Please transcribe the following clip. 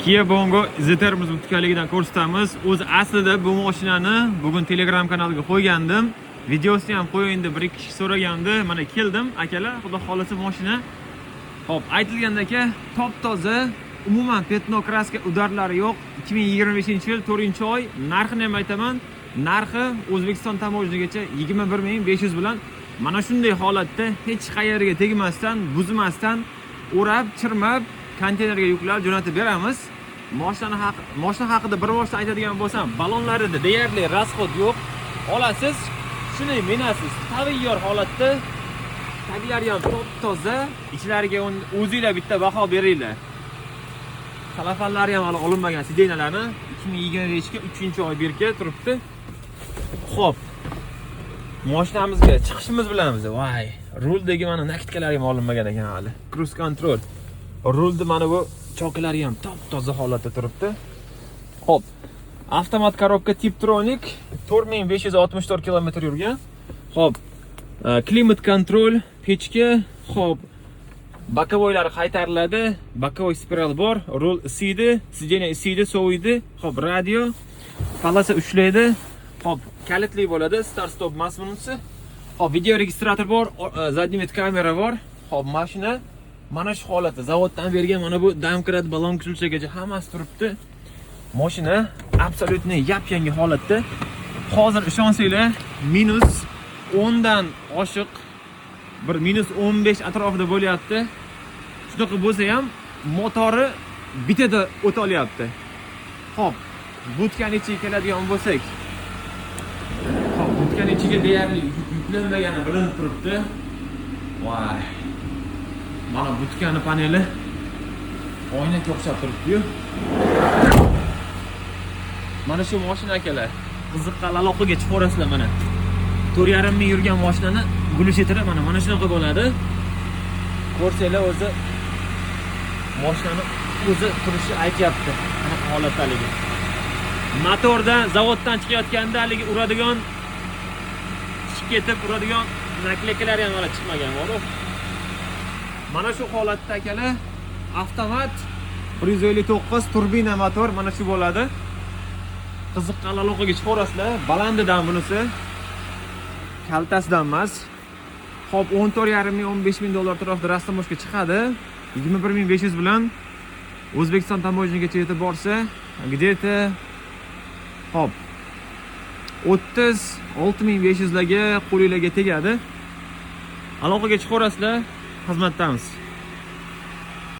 Kia Bongo Zetermiz butkaligidan ko'rsatamiz. O'zi aslida bu mashinani bugun Telegram kanaliga qo'ygandim. Videosini ham qo'ying deb bir ikki kishi so'ragandi. Mana keldim, akalar, xudo xolasa mashina. Xo'p, aytilgandek, top-toza, umuman petno kraska udarlari yo'q. 2025-yil 4-oy. Narxini ham aytaman. Narxi O'zbekiston tamojnigacha 21500 bilan mana shunday holatda hech qayerga tegmasdan, buzmasdan, o'rab, chirmab konteynerga yuklab jo'natib beramiz. Mashina haqida bir boshdan aytadigan bo'lsam, balonlarida deyarli rasxod yo'q. Olasiz, shuni minasiz, tayyor holatda. Taglari ham top-toza, ichlariga o'zingizlar bitta baho beringlar. Talafonlari ham hali olinmagan sidenalari 2025 ga 3-oy berka turibdi. Xo'p. Mashinamizga chiqishimiz bilan biz, voy, ruldagi mana nakitkalari ham olinmagan ekan hali. Cruise control. Rulda mana bu choklari ham top-toza holatda turibdi. Xo'p. Avtomat korobka Tiptronic 4564 km yurgan. Xo'p. Klimat kontrol, pechka, xo'p. Bokovoylari qaytariladi. Bokovoy spiral bor, rul isiydi, sideniya isiydi, soviydi. Xo'p, radio, palasa ushlaydi. Xo'p, kalitli bo'ladi, start stop mazmunisi. Xo'p, video registrator bor, задний вид kamera bor. Xo'p, mashina mana shu holatda zavoddan bergan mana bu damkrat balon ключagacha hammasi turibdi. Mashina absolutni yap-yangi holatda. Hozir ishonsanglar, -10 dan oshiq bir -15 atrofida bo'lyapti. Shunaqa bo'lsa ham motori bitada o'ta olyapti. Xo'p, budkaning ichiga keladigan bo'lsak, xo'p, budkaning ichiga deyarli yuklanmagani bilinib turibdi. Voy. Mana butkani paneli oynaga o'xshab turibdi-yu. Mana shu mashina akalar, qiziqqan aloqaga chiqarasizlar mana. 4,5 ming yurgan mashinani gulishitira mana shunaqa bo'ladi. Ko'rsanglar o'zi mashinani o'zi turishi aytyapti. Mana holatdaligi. Motordan, zavoddan chiqayotganda haligi uradigan, chiqib ketib uradigan nakleykalari ham hali chiqmagan bor. Mana shu holatda akalar, avtomat 159 turbina motor mana shu bo'ladi. Qiziqqan aloqaga chiqarasizlar. Balandidan bunisi. Kaltasidan emas. Xo'p, 14,5 ming 15 ming dollar atrofida rastamojga chiqadi. 21500 bilan O'zbekiston tamojnigacha yetib borsa, где-то xo'p 36500 larga qo'lingizga tegadi. Aloqaga chiqarasizlar, xizmatdamiz.